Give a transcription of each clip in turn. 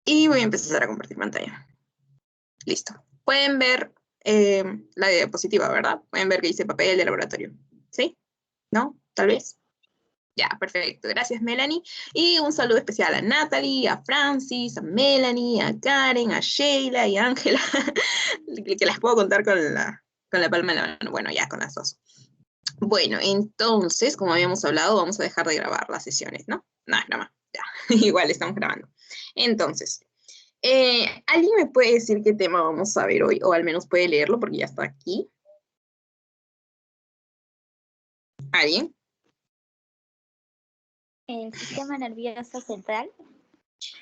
Y voy a empezar a compartir pantalla. Listo. Pueden ver la diapositiva, ¿verdad? Pueden ver que dice papel de laboratorio. ¿Sí? ¿No? ¿Tal vez? Ya, perfecto. Gracias, Melanie. Y un saludo especial a Natalie, a Francis, a Melanie, a Karen, a Sheila y a Ángela, que las puedo contar con la palma de la mano. Bueno, ya con las dos. Bueno, entonces, como habíamos hablado, vamos a dejar de grabar las sesiones, ¿no? No, nada más. Ya, igual estamos grabando. Entonces, ¿alguien me puede decir qué tema vamos a ver hoy? O al menos puede leerlo porque ya está aquí. ¿Alguien? El sistema nervioso central.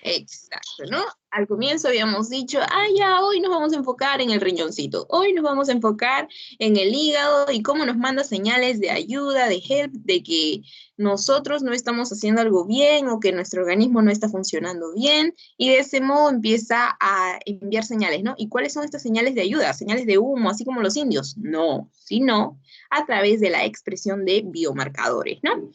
Exacto, ¿no? Al comienzo habíamos dicho, ya, hoy nos vamos a enfocar en el riñoncito, hoy nos vamos a enfocar en el hígado y cómo nos manda señales de ayuda, de help, de que nosotros no estamos haciendo algo bien o que nuestro organismo no está funcionando bien, y de ese modo empieza a enviar señales, ¿no? ¿Y cuáles son estas señales de ayuda? Señales de humo, así como los indios. No, sino a través de la expresión de biomarcadores, ¿no?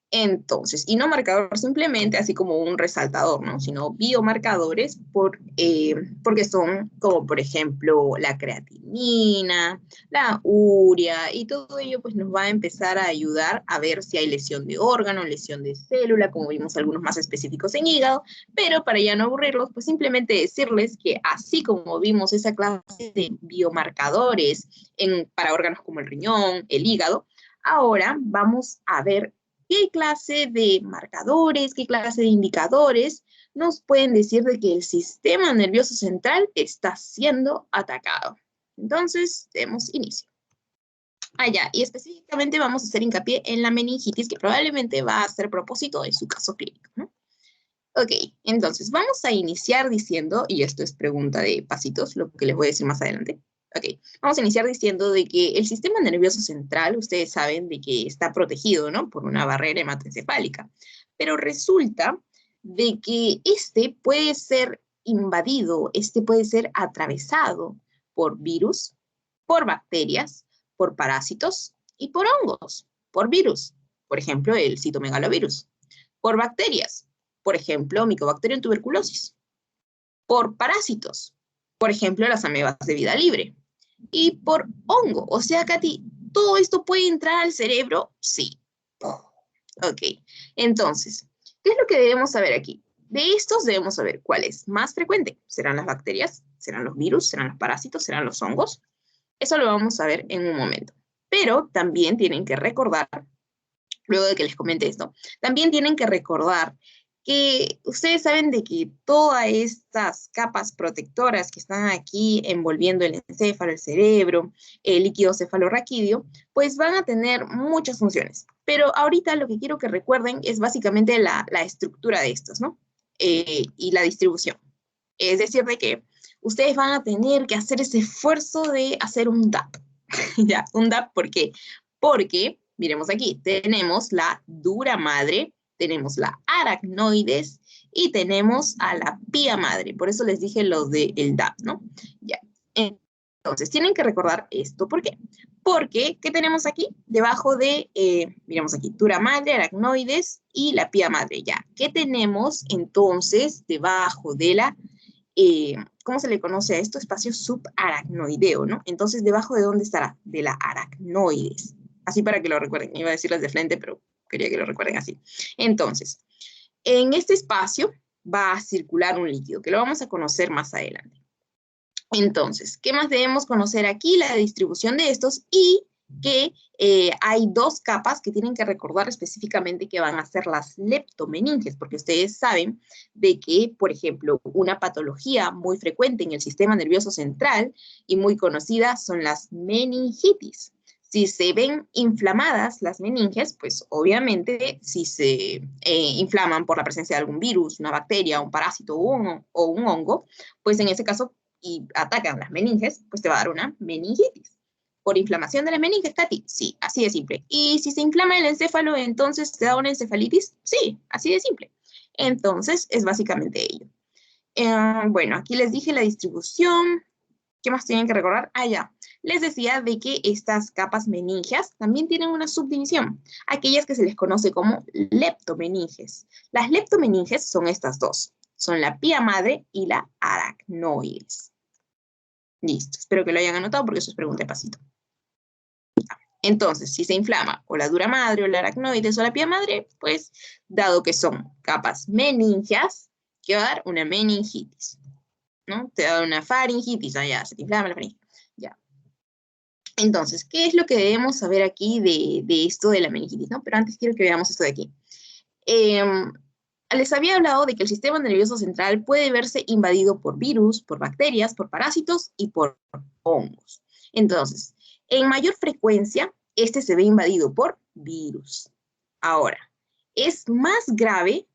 Entonces, y no marcador simplemente así como un resaltador, ¿no? Sino biomarcadores porque son como, por ejemplo, la creatinina, la urea, y todo ello pues nos va a empezar a ayudar a ver si hay lesión de órgano, lesión de célula, como vimos algunos más específicos en hígado, pero para ya no aburrirlos, pues simplemente decirles que así como vimos esa clase de biomarcadores para órganos como el riñón, el hígado, ahora vamos a ver qué clase de marcadores, qué clase de indicadores nos pueden decir de que el sistema nervioso central está siendo atacado. Entonces, demos inicio. Ya, y específicamente vamos a hacer hincapié en la meningitis, que probablemente va a ser propósito de su caso clínico, ¿no? Ok, entonces vamos a iniciar diciendo, y esto es pregunta de pasitos, lo que les voy a decir más adelante. Ok, vamos a iniciar diciendo de que el sistema nervioso central, ustedes saben de que está protegido, ¿no? Por una barrera hematoencefálica, pero resulta de que este puede ser invadido, este puede ser atravesado por virus, por bacterias, por parásitos y por hongos, por virus, por ejemplo, el citomegalovirus, por bacterias, por ejemplo, Mycobacterium tuberculosis, por parásitos, por ejemplo, las amebas de vida libre, y por hongo. O sea, Katy, ¿todo esto puede entrar al cerebro? Sí. Ok, entonces, ¿qué es lo que debemos saber aquí? De estos debemos saber cuál es más frecuente. ¿Serán las bacterias? ¿Serán los virus? ¿Serán los parásitos? ¿Serán los hongos? Eso lo vamos a ver en un momento. Pero también tienen que recordar, luego de que les comente esto, también tienen que recordar que ustedes saben de que todas estas capas protectoras que están aquí envolviendo el encéfalo, el cerebro, el líquido cefalorraquídeo, pues van a tener muchas funciones. Pero ahorita lo que quiero que recuerden es básicamente la estructura de estos, ¿no? Y la distribución. Es decir, de que ustedes van a tener que hacer ese esfuerzo de hacer un DAP. ¿Ya? Un DAP, ¿por qué? Porque, miremos aquí, tenemos la dura madre, tenemos la aracnoides y tenemos a la pía madre. Por eso les dije lo del DAP, ¿no? Ya. Entonces, tienen que recordar esto. ¿Por qué? Porque, ¿qué tenemos aquí? Debajo de, miremos aquí, dura madre, aracnoides y la pía madre. Ya. ¿Qué tenemos entonces debajo de la ¿cómo se le conoce a esto? Espacio subaracnoideo, ¿no? Entonces, ¿debajo de dónde estará? De la aracnoides. Así para que lo recuerden. Iba a decirles de frente, pero quería que lo recuerden así. Entonces, en este espacio va a circular un líquido, que lo vamos a conocer más adelante. Entonces, ¿qué más debemos conocer aquí? La distribución de estos y que hay dos capas que tienen que recordar específicamente que van a ser las leptomeninges, porque ustedes saben de que, por ejemplo, una patología muy frecuente en el sistema nervioso central y muy conocida son las meningitis. Si se ven inflamadas las meninges, pues obviamente si se inflaman por la presencia de algún virus, una bacteria, un parásito o un hongo, pues en ese caso y atacan las meninges, pues te va a dar una meningitis. ¿Por inflamación de las meninges, Katy? Sí, así de simple. ¿Y si se inflama el encéfalo, entonces te da una encefalitis? Sí, así de simple. Entonces, es básicamente ello. Bueno, aquí les dije la distribución. ¿Qué más tienen que recordar? Ya. Les decía de que estas capas meningias también tienen una subdivisión, aquellas que se les conoce como leptomeninges. Las leptomeninges son estas dos. son la pía madre y la aracnoides. Listo, espero que lo hayan anotado porque eso es pregunta de pasito. Entonces, si se inflama o la dura madre o la aracnoides o la pía madre, pues, dado que son capas meningias, ¿qué va a dar? Una meningitis, ¿no? Te da una faringitis, allá se te inflama la faringitis, ya. Entonces, ¿qué es lo que debemos saber aquí de esto de la meningitis, no? Pero antes quiero que veamos esto de aquí. Les había hablado de que el sistema nervioso central puede verse invadido por virus, por bacterias, por parásitos y por hongos. Entonces, en mayor frecuencia, este se ve invadido por virus. Ahora, es más grave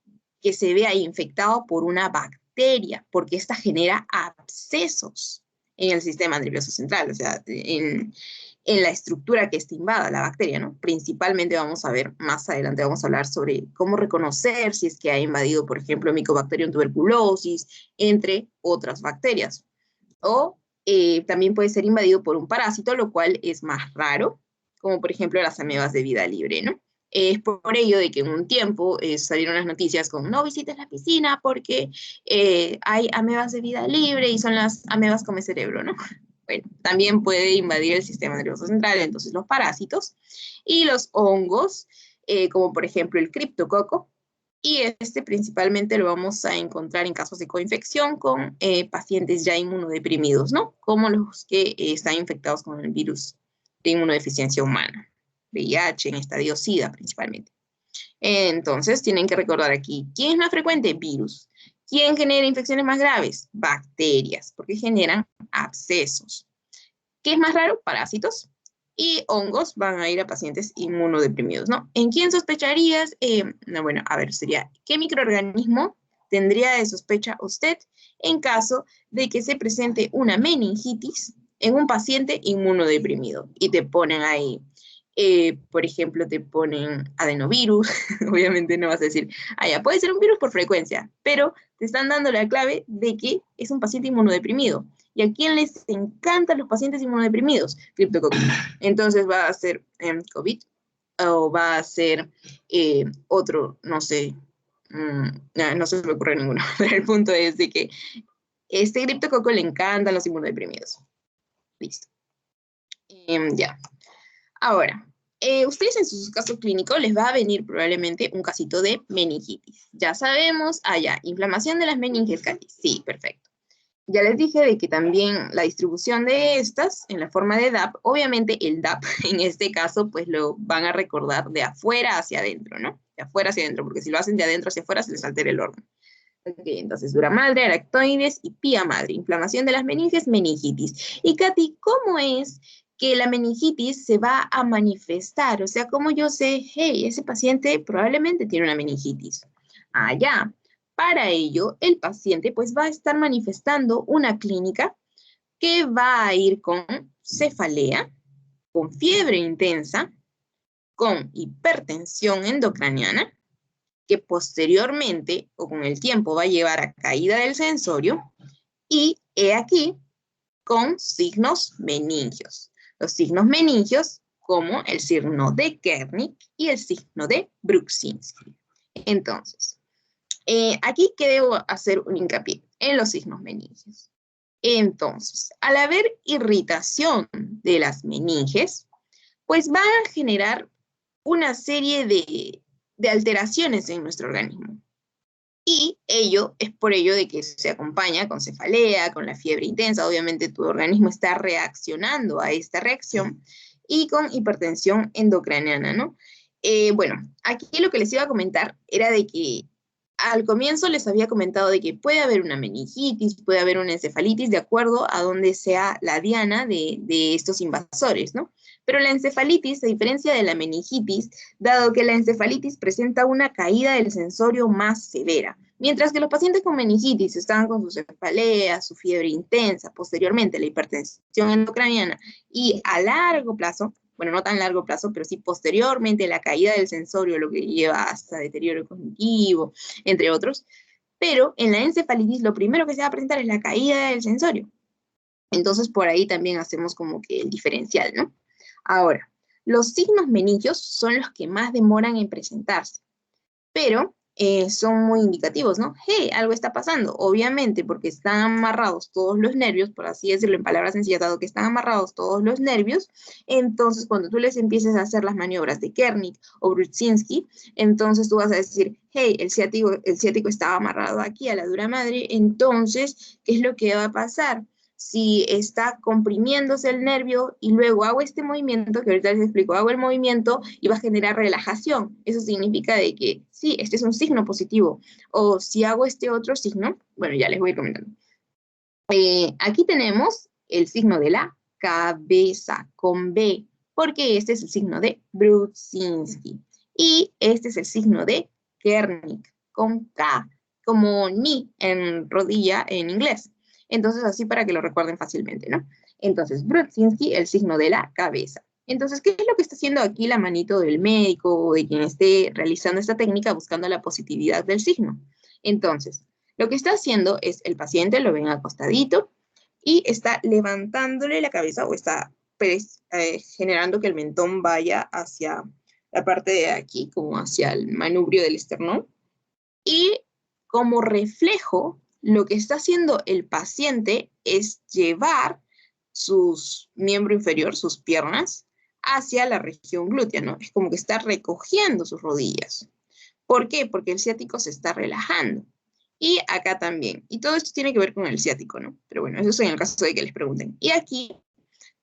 que se vea infectado por una bacteria, porque esta genera abscesos en el sistema nervioso central, o sea, en la estructura que está invada la bacteria, ¿no? Principalmente vamos a ver, más adelante vamos a hablar sobre cómo reconocer si es que ha invadido, por ejemplo, Mycobacterium tuberculosis, entre otras bacterias. O también puede ser invadido por un parásito, lo cual es más raro, como por ejemplo las amebas de vida libre, ¿no? Es por ello de que en un tiempo salieron las noticias con no visites la piscina porque hay amebas de vida libre y son las amebas come cerebro, ¿no? Bueno, también puede invadir el sistema nervioso central, entonces los parásitos y los hongos, como por ejemplo el criptococo, y este principalmente lo vamos a encontrar en casos de coinfección con pacientes ya inmunodeprimidos, ¿no? Como los que están infectados con el virus de inmunodeficiencia humana, VIH en estadio SIDA principalmente. Entonces tienen que recordar aquí, ¿quién es más frecuente? Virus. ¿Quién genera infecciones más graves? Bacterias, porque generan abscesos. ¿Qué es más raro? Parásitos. Y hongos van a ir a pacientes inmunodeprimidos, ¿no? ¿En quién sospecharías? No, bueno, a ver, sería, ¿qué microorganismo tendría de sospecha usted en caso de que se presente una meningitis en un paciente inmunodeprimido? Y te ponen ahí, por ejemplo, te ponen adenovirus, obviamente no vas a decir, ya, puede ser un virus por frecuencia, pero te están dando la clave de que es un paciente inmunodeprimido. ¿Y a quién les encantan los pacientes inmunodeprimidos? Criptococcus. Entonces va a ser COVID o va a ser otro, no sé, no se me ocurre ninguno, pero el punto es de que este criptococo le encantan los inmunodeprimidos. Listo. Ya. Ahora, ustedes en sus casos clínicos les va a venir probablemente un casito de meningitis. Ya sabemos, ya, inflamación de las meninges, sí, perfecto. Ya les dije de que también la distribución de estas en la forma de DAP, obviamente el DAP en este caso pues lo van a recordar de afuera hacia adentro, ¿no? De afuera hacia adentro, porque si lo hacen de adentro hacia afuera se les altera el órgano. Ok, entonces dura madre, aracnoides y pía madre. Inflamación de las meninges, meningitis. Y Katy, ¿cómo es que la meningitis se va a manifestar? O sea, ¿cómo yo sé, hey, ese paciente probablemente tiene una meningitis? Ya. Para ello, el paciente pues va a estar manifestando una clínica que va a ir con cefalea, con fiebre intensa, con hipertensión endocraniana, que posteriormente o con el tiempo va a llevar a caída del sensorio, y he aquí con signos meningios. Los signos meningios como el signo de Kernick y el signo de Bruczynski. Entonces, aquí que debo hacer un hincapié en los signos meningios. Entonces, al haber irritación de las meninges, pues van a generar una serie de alteraciones en nuestro organismo. Y ello es por ello de que se acompaña con cefalea, con la fiebre intensa, obviamente tu organismo está reaccionando a esta reacción, y con hipertensión endocraniana, ¿no? Bueno, aquí lo que les iba a comentar era de que al comienzo les había comentado de que puede haber una meningitis, puede haber una encefalitis, de acuerdo a donde sea la diana de estos invasores, ¿no? Pero la encefalitis, a diferencia de la meningitis, dado que la encefalitis presenta una caída del sensorio más severa, mientras que los pacientes con meningitis estaban con su cefalea, su fiebre intensa, posteriormente la hipertensión endocraniana y a largo plazo, bueno, no tan largo plazo, pero sí posteriormente la caída del sensorio, lo que lleva hasta deterioro cognitivo, entre otros. Pero en la encefalitis lo primero que se va a presentar es la caída del sensorio. Entonces por ahí también hacemos como que el diferencial, ¿no? Ahora, los signos meningios son los que más demoran en presentarse, pero son muy indicativos, ¿no? Hey, algo está pasando, obviamente, porque están amarrados todos los nervios, por así decirlo en palabras sencillas, dado que están amarrados todos los nervios, entonces cuando tú les empieces a hacer las maniobras de Kernig o Brudzinski, entonces tú vas a decir, hey, el ciático estaba amarrado aquí a la dura madre, entonces, ¿qué es lo que va a pasar? Si está comprimiéndose el nervio y luego hago este movimiento, que ahorita les explico, hago el movimiento y va a generar relajación. Eso significa de que sí, este es un signo positivo. O si hago este otro signo, bueno, ya les voy comentando. Aquí tenemos el signo de la cabeza con B, porque este es el signo de Brudzinski. Y este es el signo de Kernig con K, como ni en rodilla en inglés. Entonces, así para que lo recuerden fácilmente, ¿no? Entonces, Brudzinski, el signo de la cabeza. Entonces, ¿qué es lo que está haciendo aquí la manito del médico o de quien esté realizando esta técnica buscando la positividad del signo? Entonces, lo que está haciendo es el paciente lo ven acostadito y está levantándole la cabeza o está generando que el mentón vaya hacia la parte de aquí, como hacia el manubrio del esternón. Y como reflejo, lo que está haciendo el paciente es llevar sus miembro inferior, sus piernas, hacia la región glútea, ¿no? Es como que está recogiendo sus rodillas. ¿Por qué? Porque el ciático se está relajando. Y acá también. Y todo esto tiene que ver con el ciático, ¿no? Pero bueno, eso es en el caso de que les pregunten. Y aquí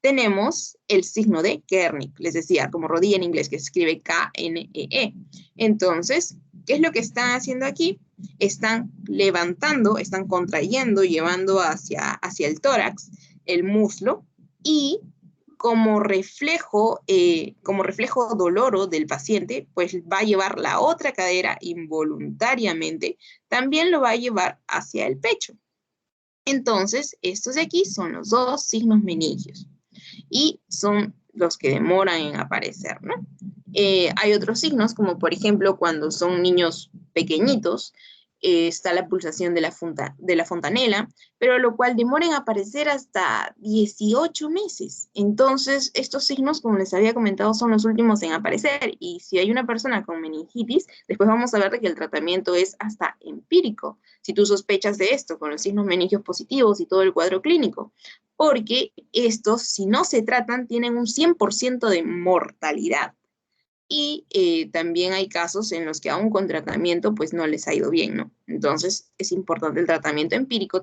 tenemos el signo de Kernig, les decía, como rodilla en inglés, que se escribe K-N-E-E. Entonces, ¿qué es lo que están haciendo aquí? Están levantando, están contrayendo, llevando hacia el tórax el muslo y como reflejo doloro del paciente, pues va a llevar la otra cadera involuntariamente, también lo va a llevar hacia el pecho. Entonces, estos de aquí son los dos signos meningios y son los que demoran en aparecer, ¿no? Hay otros signos, como por ejemplo cuando son niños pequeñitos, está la pulsación de la fontanela, pero lo cual demora en aparecer hasta 18 meses. Entonces, estos signos, como les había comentado, son los últimos en aparecer. Y si hay una persona con meningitis, después vamos a ver de que el tratamiento es hasta empírico. Si tú sospechas de esto, con los signos meningios positivos y todo el cuadro clínico, porque estos, si no se tratan, tienen un 100% de mortalidad. Y también hay casos en los que aún con tratamiento pues no les ha ido bien, ¿no? Entonces es importante el tratamiento empírico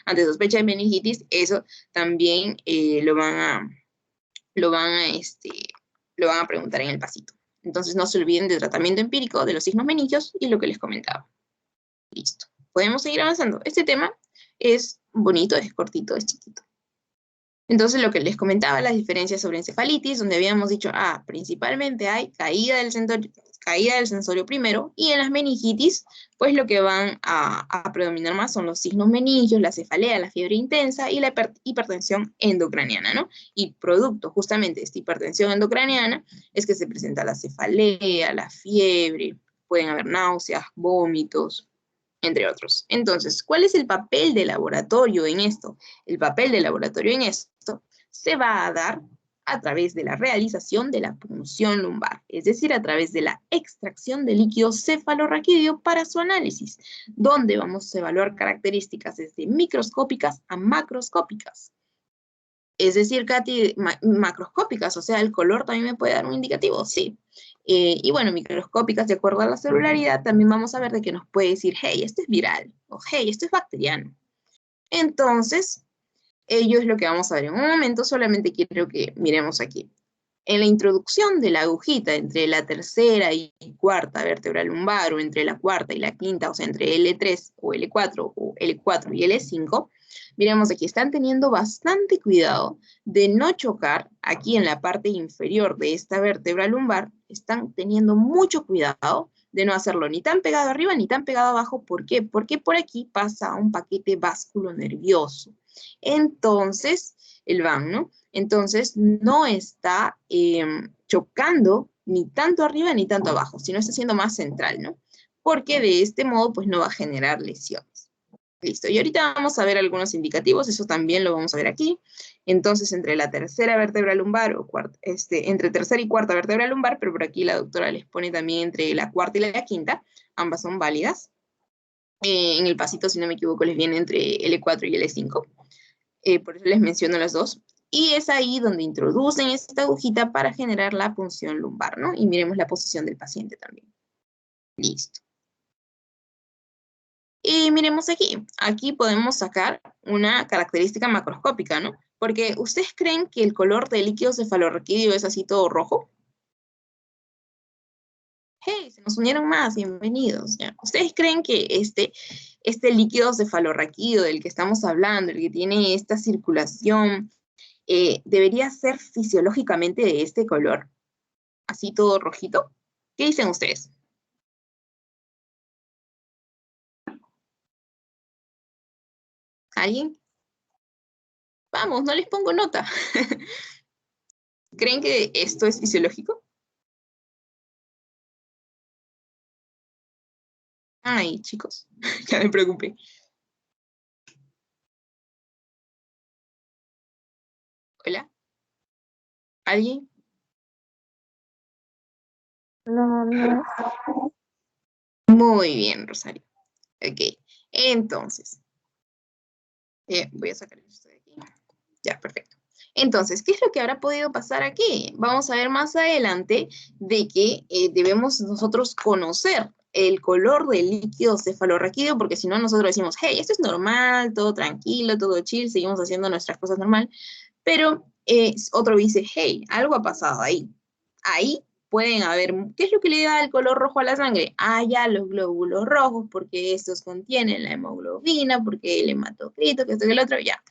ante sospecha de meningitis, eso también lo van a, este, lo van a preguntar en el pasito. Entonces no se olviden del tratamiento empírico de los signos meningios y lo que les comentaba. Listo. Podemos seguir avanzando. Este tema es bonito, es cortito, es chiquito. Entonces, lo que les comentaba, las diferencias sobre encefalitis, donde habíamos dicho, principalmente hay caída del sensorio primero, y en las meningitis, pues lo que van a predominar más son los signos meningios, la cefalea, la fiebre intensa y la hipertensión endocraniana, ¿no? Y producto justamente de esta hipertensión endocraniana es que se presenta la cefalea, la fiebre, pueden haber náuseas, vómitos, entre otros. Entonces, ¿cuál es el papel de laboratorio en esto? El papel de laboratorio en esto se va a dar a través de la realización de la punción lumbar, es decir, a través de la extracción de líquido cefalorraquídeo para su análisis, donde vamos a evaluar características desde microscópicas a macroscópicas. Es decir, Katy, macroscópicas, o sea, el color también me puede dar un indicativo, sí. Y bueno, microscópicas, de acuerdo a la celularidad, también vamos a ver de que nos puede decir, hey, esto es viral, o hey, esto es bacteriano. Entonces, ello es lo que vamos a ver en un momento, solamente quiero que miremos aquí. En la introducción de la agujita entre la tercera y cuarta vértebra lumbar, o entre la cuarta y la quinta, o sea, entre L3 o L4, o L4 y L5, miremos aquí, están teniendo bastante cuidado de no chocar aquí en la parte inferior de esta vértebra lumbar, están teniendo mucho cuidado de no hacerlo ni tan pegado arriba ni tan pegado abajo. ¿Por qué? Porque por aquí pasa un paquete vasculonervioso. Entonces, el van, ¿no? Entonces, no está chocando ni tanto arriba ni tanto abajo, sino está siendo más central, ¿no? Porque de este modo, pues no va a generar lesiones. Listo, y ahorita vamos a ver algunos indicativos, eso también lo vamos a ver aquí. Entonces, entre la tercera vértebra lumbar, o entre tercera y cuarta vértebra lumbar, pero por aquí la doctora les pone también entre la cuarta y la quinta, ambas son válidas. En el pasito, si no me equivoco, les viene entre L4 y L5. Por eso les menciono las dos. Y es ahí donde introducen esta agujita para generar la punción lumbar, ¿no? Y miremos la posición del paciente también. Listo. Y miremos aquí. Aquí podemos sacar una característica macroscópica, ¿no? Porque ¿ustedes creen que el color del líquido cefalorraquídeo es así todo rojo? Hey, se nos unieron más, bienvenidos. ¿Ya? ¿Ustedes creen que este líquido cefalorraquídeo del que estamos hablando, el que tiene esta circulación, debería ser fisiológicamente de este color? Así todo rojito. ¿Qué dicen ustedes? ¿Alguien? Vamos, no les pongo nota. ¿Creen que esto es fisiológico? Ay, chicos, ya me preocupé. ¿Hola? ¿Alguien? No, no. Muy bien, Rosario. Ok, entonces, voy a sacar esto de aquí. Ya, perfecto. Entonces, ¿qué es lo que habrá podido pasar aquí? Vamos a ver más adelante de que debemos nosotros conocer el color del líquido cefalorraquídeo, porque si no nosotros decimos, hey, esto es normal, todo tranquilo, todo chill, seguimos haciendo nuestras cosas normal, pero otro dice, hey, algo ha pasado ahí. Ahí pueden haber, ¿qué es lo que le da el color rojo a la sangre? Ah, ya, los glóbulos rojos, porque estos contienen la hemoglobina, porque el hematocrito, que esto y el otro, ya.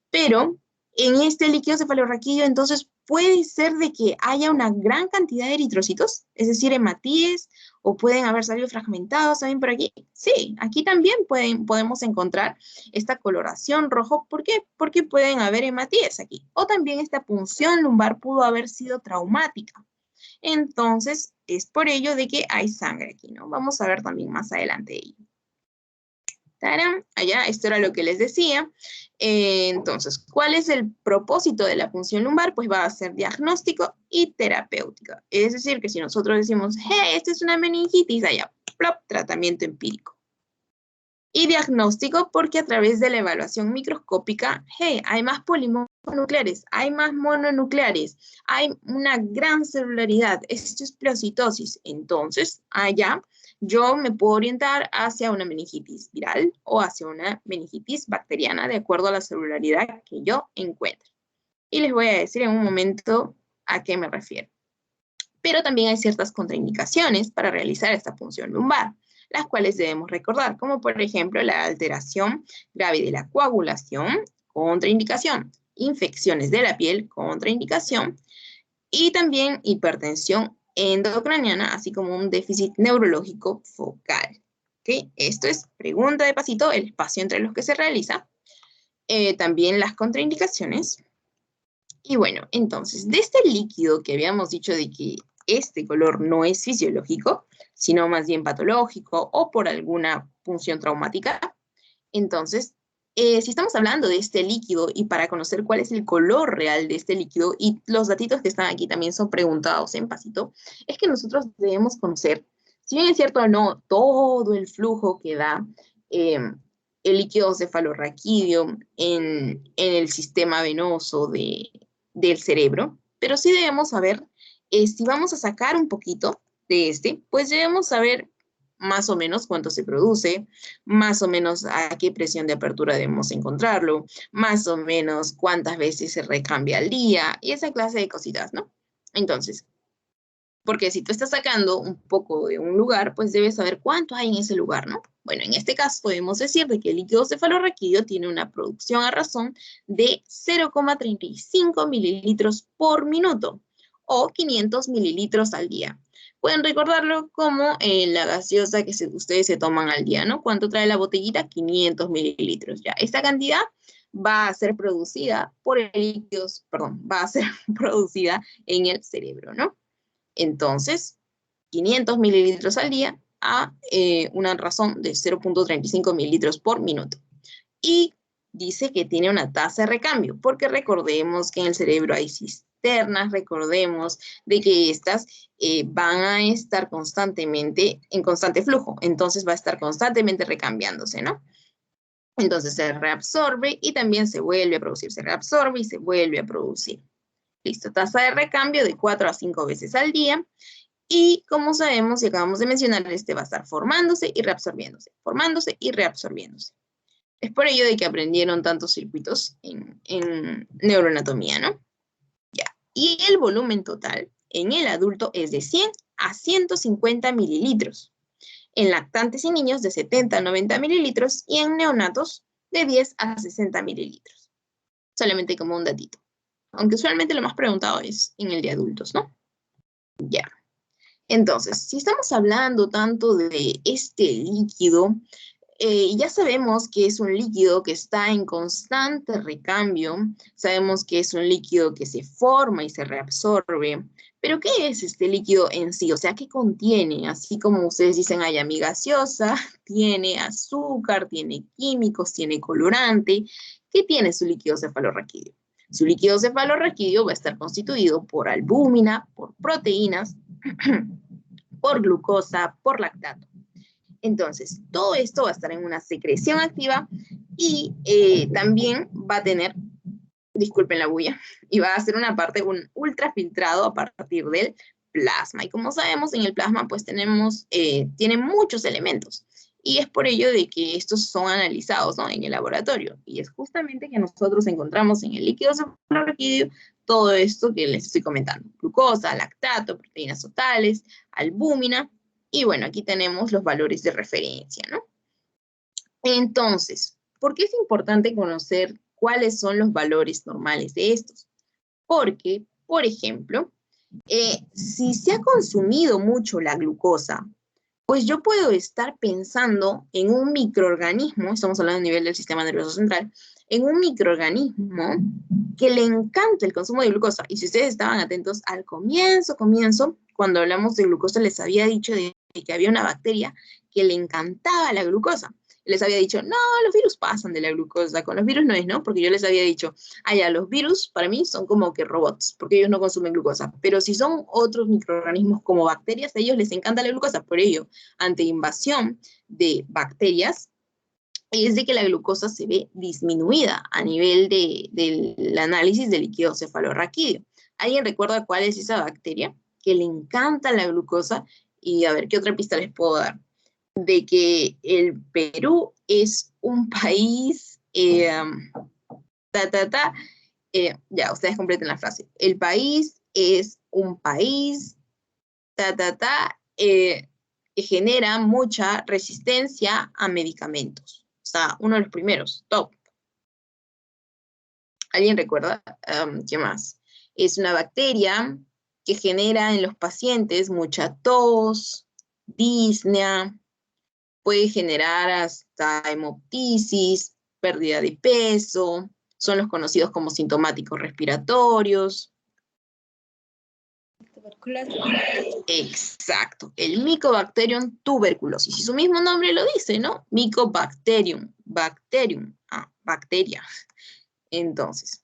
Pero en este líquido cefalorraquídeo, entonces, puede ser de que haya una gran cantidad de eritrocitos, es decir, hematíes, o pueden haber salido fragmentados también por aquí. Sí, aquí también podemos encontrar esta coloración rojo. ¿Por qué? Porque pueden haber hematíes aquí. O también esta punción lumbar pudo haber sido traumática. Entonces, es por ello de que hay sangre aquí, ¿no? Vamos a ver también más adelante ello. ¡Tarán! Allá, esto era lo que les decía. Entonces, ¿cuál es el propósito de la punción lumbar? Pues va a ser diagnóstico y terapéutico. Es decir, que si nosotros decimos, hey, esta es una meningitis, allá, plop, tratamiento empírico. Y diagnóstico porque a través de la evaluación microscópica, hey, hay más polimonucleares, hay más mononucleares, hay una gran celularidad, esto es pleocitosis. Entonces, allá yo me puedo orientar hacia una meningitis viral o hacia una meningitis bacteriana de acuerdo a la celularidad que yo encuentre. Y les voy a decir en un momento a qué me refiero. Pero también hay ciertas contraindicaciones para realizar esta punción lumbar, las cuales debemos recordar, como por ejemplo la alteración grave de la coagulación, contraindicación, infecciones de la piel, contraindicación, y también hipertensión endocraniana, así como un déficit neurológico focal. ¿Okay? Esto es pregunta de pasito, el espacio entre los que se realiza. También las contraindicaciones. Y bueno, entonces, de este líquido que habíamos dicho de que este color no es fisiológico, sino más bien patológico o por alguna función traumática, entonces, si estamos hablando de este líquido y para conocer cuál es el color real de este líquido, y los datitos que están aquí también son preguntados en pasito, es que nosotros debemos conocer, si bien es cierto o no, todo el flujo que da el líquido cefalorraquídeo en el sistema venoso del cerebro, pero sí debemos saber, si vamos a sacar un poquito de este, pues debemos saber más o menos cuánto se produce, más o menos a qué presión de apertura debemos encontrarlo, más o menos cuántas veces se recambia al día, y esa clase de cositas, ¿no? Entonces, porque si tú estás sacando un poco de un lugar, pues debes saber cuánto hay en ese lugar, ¿no? Bueno, en este caso podemos decir de que el líquido cefalorraquídeo tiene una producción a razón de 0,35 mililitros por minuto o 500 mililitros al día. Pueden recordarlo como la gaseosa que ustedes se toman al día, ¿no? ¿Cuánto trae la botellita? 500 mililitros. Ya, esta cantidad va a ser producida por el líquido, perdón, va a ser producida en el cerebro, ¿no? Entonces, 500 mililitros al día a una razón de 0.35 mililitros por minuto. Y dice que tiene una tasa de recambio, porque recordemos que en el cerebro hay cisternas, recordemos de que estas van a estar constantemente en constante flujo, entonces va a estar constantemente recambiándose, ¿no? Entonces se reabsorbe y también se vuelve a producir, se reabsorbe y se vuelve a producir. Listo, tasa de recambio de 4 a 5 veces al día. Y como sabemos y acabamos de mencionar, este va a estar formándose y reabsorbiéndose, formándose y reabsorbiéndose. Es por ello de que aprendieron tantos circuitos en neuroanatomía, ¿no? Ya. Y el volumen total en el adulto es de 100 a 150 mililitros. En lactantes y niños de 70 a 90 mililitros y en neonatos de 10 a 60 mililitros. Solamente como un datito. Aunque usualmente lo más preguntado es en el de adultos, ¿no? Ya. Entonces, si estamos hablando tanto de este líquido, ya sabemos que es un líquido que está en constante recambio, sabemos que es un líquido que se forma y se reabsorbe, pero ¿qué es este líquido en sí? O sea, ¿qué contiene? Así como ustedes dicen, hay gaseosa, tiene azúcar, tiene químicos, tiene colorante. ¿Qué tiene su líquido cefalorraquídeo? Su líquido cefalorraquídeo va a estar constituido por albúmina, por proteínas, por glucosa, por lactato. Entonces, todo esto va a estar en una secreción activa y también va a tener, disculpen la bulla, y va a hacer una parte, un ultrafiltrado a partir del plasma. Y como sabemos, en el plasma pues tiene muchos elementos. Y es por ello de que estos son analizados, ¿no?, en el laboratorio. Y es justamente que nosotros encontramos en el líquido cefalorraquídeo todo esto que les estoy comentando. Glucosa, lactato, proteínas totales, albúmina. Y bueno, aquí tenemos los valores de referencia, ¿no? Entonces, ¿por qué es importante conocer cuáles son los valores normales de estos? Porque, por ejemplo, si se ha consumido mucho la glucosa, pues yo puedo estar pensando en un microorganismo, estamos hablando a nivel del sistema nervioso central, en un microorganismo que le encanta el consumo de glucosa. Y si ustedes estaban atentos al comienzo, cuando hablamos de glucosa, les había dicho de que había una bacteria que le encantaba la glucosa. Les había dicho, no, los virus pasan de la glucosa, con los virus no es, ¿no? Porque yo les había dicho, ya, los virus para mí son como que robots, porque ellos no consumen glucosa, pero si son otros microorganismos como bacterias, a ellos les encanta la glucosa, por ello, ante invasión de bacterias, es de que la glucosa se ve disminuida a nivel del análisis del líquido cefalorraquídeo. ¿Alguien recuerda cuál es esa bacteria? Que le encanta la glucosa, y a ver, ¿qué otra pista les puedo dar? De que el Perú es un país, ya, ustedes completen la frase. El país es un país, que genera mucha resistencia a medicamentos. O sea, uno de los primeros, top. ¿Alguien recuerda? ¿Qué más? Es una bacteria que genera en los pacientes mucha tos, disnea, puede generar hasta hemoptisis, pérdida de peso, son los conocidos como sintomáticos respiratorios. Tuberculosis. Exacto, el Mycobacterium tuberculosis. Y su mismo nombre lo dice, ¿no? Mycobacterium, bacteria. Entonces,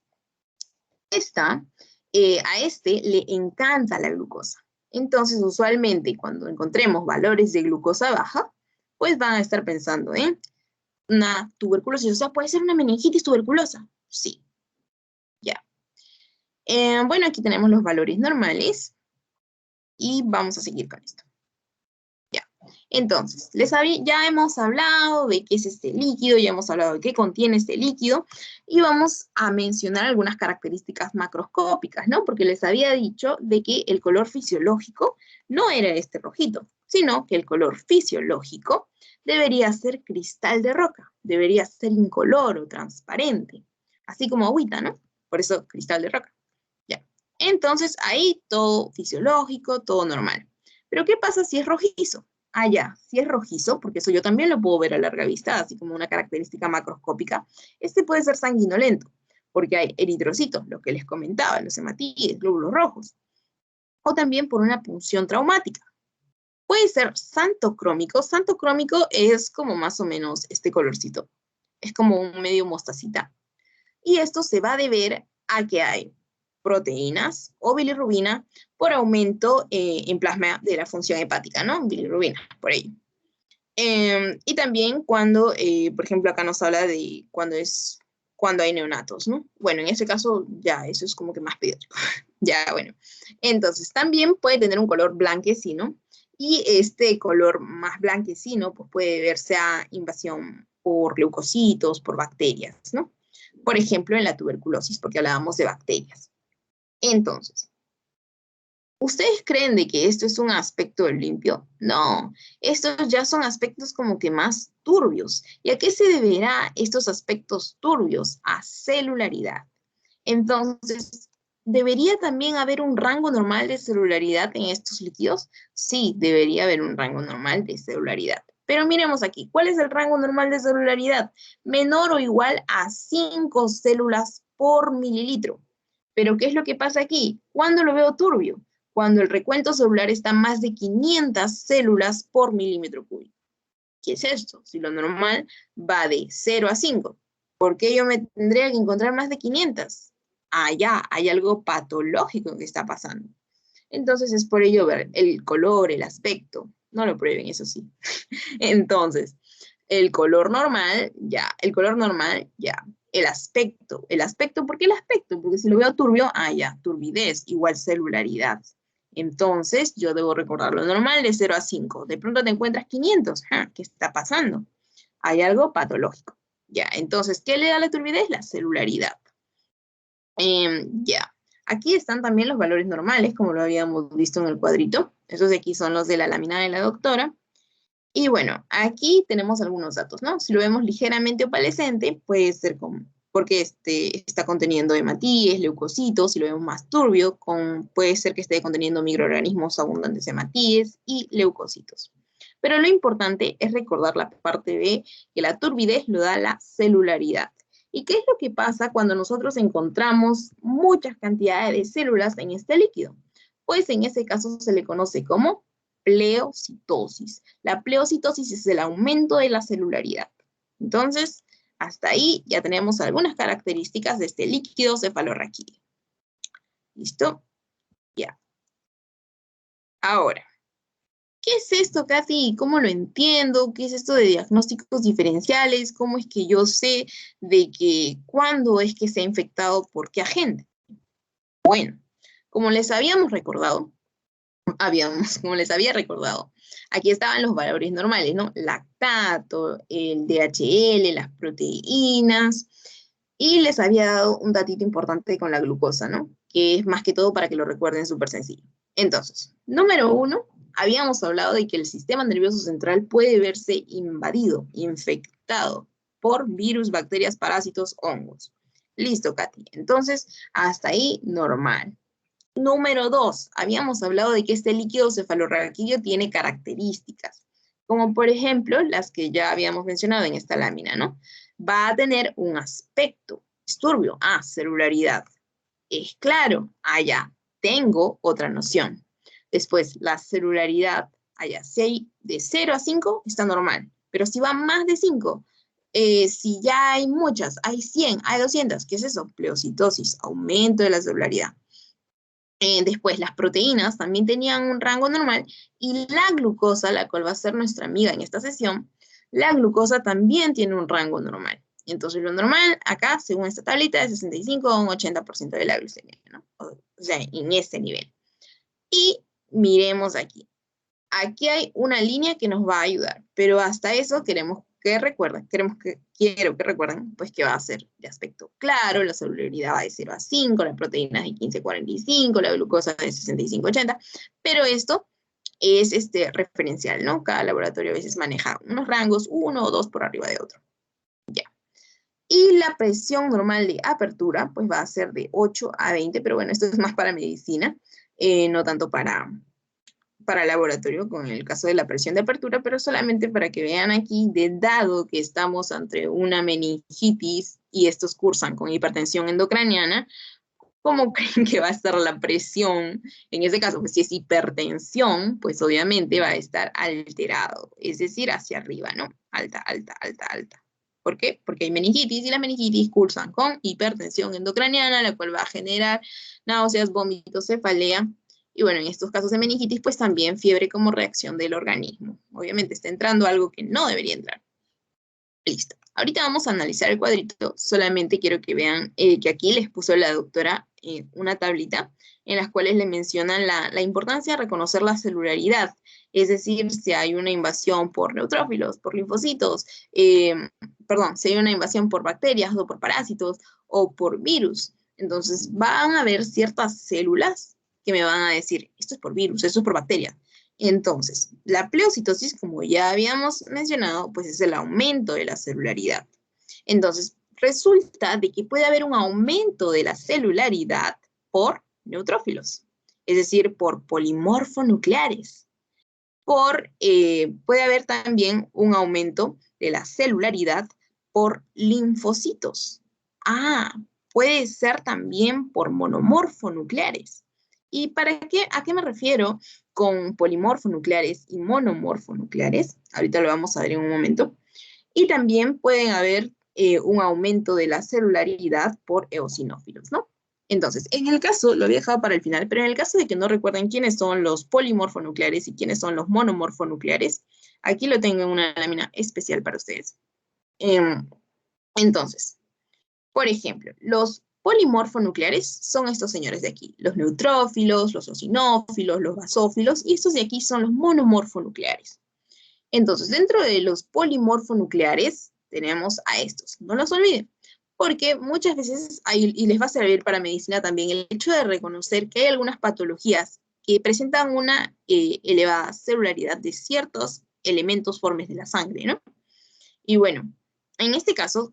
a este le encanta la glucosa. Entonces, usualmente, cuando encontremos valores de glucosa baja, pues van a estar pensando en una tuberculosis. O sea, puede ser una meningitis tuberculosa. Sí, ya. Bueno, aquí tenemos los valores normales. Y vamos a seguir con esto. Ya. Entonces, ya hemos hablado de qué es este líquido, ya hemos hablado de qué contiene este líquido, y vamos a mencionar algunas características macroscópicas, ¿no? Porque les había dicho de que el color fisiológico no era este rojito, sino que el color fisiológico debería ser cristal de roca, debería ser incoloro, transparente, así como agüita, ¿no? Por eso cristal de roca. Ya. Entonces, ahí todo fisiológico, todo normal. Pero ¿qué pasa si es rojizo? Ya, si es rojizo, porque eso yo también lo puedo ver a larga vista, así como una característica macroscópica, este puede ser sanguinolento, porque hay eritrocitos, lo que les comentaba, los hematíes, glóbulos rojos, o también por una punción traumática. Puede ser santo crómico. Santo crómico es como más o menos este colorcito. Es como un medio mostacita. Y esto se va a deber a que hay proteínas o bilirrubina por aumento en plasma de la función hepática, ¿no? Bilirrubina, por ello. Y también cuando, por ejemplo, acá nos habla de cuando hay neonatos, ¿no? Bueno, en este caso ya eso es como que más pediátrico. Ya, bueno. Entonces, también puede tener un color blanquecino y este color más blanquecino pues puede verse a invasión por leucocitos, por bacterias, ¿no? Por ejemplo, en la tuberculosis, porque hablábamos de bacterias. Entonces, ¿ustedes creen de que esto es un aspecto limpio? No, estos ya son aspectos como que más turbios. ¿Y a qué se deberá estos aspectos turbios? A celularidad. Entonces, ¿debería también haber un rango normal de celularidad en estos líquidos? Sí, debería haber un rango normal de celularidad. Pero miremos aquí, ¿cuál es el rango normal de celularidad? Menor o igual a 5 células por mililitro. Pero ¿qué es lo que pasa aquí? ¿Cuándo lo veo turbio? Cuando el recuento celular está más de 500 células por milímetro cúbico. ¿Qué es esto? Si lo normal va de 0 a 5, ¿por qué yo me tendría que encontrar más de 500? Ah, ya, hay algo patológico que está pasando. Entonces es por ello ver el color, el aspecto. No lo prueben, eso sí. Entonces, el color normal, ya. El color normal, ya. El aspecto, ¿por qué el aspecto? Porque si lo veo turbio, ah, ya, turbidez, igual celularidad. Entonces, yo debo recordar lo normal de 0 a 5. De pronto te encuentras 500. ¿Ah, qué está pasando? Hay algo patológico. Ya, entonces, ¿qué le da la turbidez? La celularidad. Ya. Aquí están también los valores normales, como lo habíamos visto en el cuadrito. Esos de aquí son los de la lámina de la doctora. Y bueno, aquí tenemos algunos datos, ¿no? Si lo vemos ligeramente opalescente, puede ser porque está conteniendo hematíes, leucocitos. Si lo vemos más turbio, puede ser que esté conteniendo microorganismos abundantes hematíes y leucocitos. Pero lo importante es recordar la parte de que la turbidez lo da la celularidad. ¿Y qué es lo que pasa cuando nosotros encontramos muchas cantidades de células en este líquido? Pues en ese caso se le conoce como pleocitosis. La pleocitosis es el aumento de la celularidad. Entonces, hasta ahí ya tenemos algunas características de este líquido cefalorraquídeo. ¿Listo? Ya. Ahora, ¿qué es esto, Katy? ¿Cómo lo entiendo? ¿Qué es esto de diagnósticos diferenciales? ¿Cómo es que yo sé de que cuándo es que se ha infectado por qué agente? Bueno, como les habíamos recordado, como les había recordado, aquí estaban los valores normales, ¿no? Lactato, el DHL, las proteínas, y les había dado un datito importante con la glucosa, ¿no? Que es más que todo para que lo recuerden súper sencillo. Entonces, número 1, habíamos hablado de que el sistema nervioso central puede verse invadido, infectado por virus, bacterias, parásitos, hongos. Listo, Katy. Entonces, hasta ahí normal. Número 2, habíamos hablado de que este líquido cefalorraquídeo tiene características, como por ejemplo las que ya habíamos mencionado en esta lámina, ¿no? Va a tener un aspecto, es turbio, celularidad. Es claro, allá, tengo otra noción. Después, la celularidad, allá, si hay de 0 a 5, está normal, pero si va más de 5, si ya hay muchas, hay 100, hay 200, ¿qué es eso? Pleocitosis, aumento de la celularidad. Después, las proteínas también tenían un rango normal y la glucosa, la cual va a ser nuestra amiga en esta sesión, la glucosa también tiene un rango normal. Entonces, lo normal acá, según esta tablita, es 65 a un 80% de la glucemia, ¿no? O sea, en este nivel. Y miremos aquí. Aquí hay una línea que nos va a ayudar, pero hasta eso quiero que recuerden, pues que va a ser de aspecto claro, la solubilidad va de 0 a 5, la proteína de 15 a 45, la glucosa de 65 a 80, pero esto es referencial, ¿no? Cada laboratorio a veces maneja unos rangos, uno o dos por arriba de otro. Ya. Y la presión normal de apertura, pues va a ser de 8 a 20, pero bueno, esto es más para medicina, no tanto para laboratorio con el caso de la presión de apertura, pero solamente para que vean aquí, dado que estamos ante una meningitis y estos cursan con hipertensión endocraniana, ¿cómo creen que va a estar la presión? En ese caso, pues si es hipertensión, pues obviamente va a estar alterado, es decir, hacia arriba, ¿no? Alta, alta, alta, alta. ¿Por qué? Porque hay meningitis y las meningitis cursan con hipertensión endocraniana, la cual va a generar náuseas, vómitos, cefalea. Y bueno, en estos casos de meningitis, pues también fiebre como reacción del organismo. Obviamente está entrando algo que no debería entrar. Listo. Ahorita vamos a analizar el cuadrito. Solamente quiero que vean que aquí les puso la doctora una tablita en las cuales le mencionan la importancia de reconocer la celularidad. Es decir, si hay una invasión por neutrófilos, por linfocitos, perdón, si hay una invasión por bacterias o por parásitos o por virus. Entonces van a haber ciertas células que me van a decir, esto es por virus, esto es por bacterias. Entonces, la pleocitosis, como ya habíamos mencionado, pues es el aumento de la celularidad. Entonces, resulta de que puede haber un aumento de la celularidad por neutrófilos, es decir, por polimorfonucleares. Puede haber también un aumento de la celularidad por linfocitos. Puede ser también por monomorfonucleares. ¿Y a qué me refiero con polimorfonucleares y monomorfonucleares? Ahorita lo vamos a ver en un momento. Y también pueden haber un aumento de la celularidad por eosinófilos, ¿no? Entonces, en el caso, lo había dejado para el final, pero en el caso de que no recuerden quiénes son los polimorfonucleares y quiénes son los monomorfonucleares, aquí lo tengo en una lámina especial para ustedes. Entonces, por ejemplo, los polimorfonucleares son estos señores de aquí, los neutrófilos, los eosinófilos, los basófilos, y estos de aquí son los monomorfonucleares. Entonces, dentro de los polimorfonucleares tenemos a estos, no los olviden, porque muchas veces, y les va a servir para medicina también, el hecho de reconocer que hay algunas patologías que presentan una elevada celularidad de ciertos elementos formes de la sangre, ¿no? Y bueno, en este caso,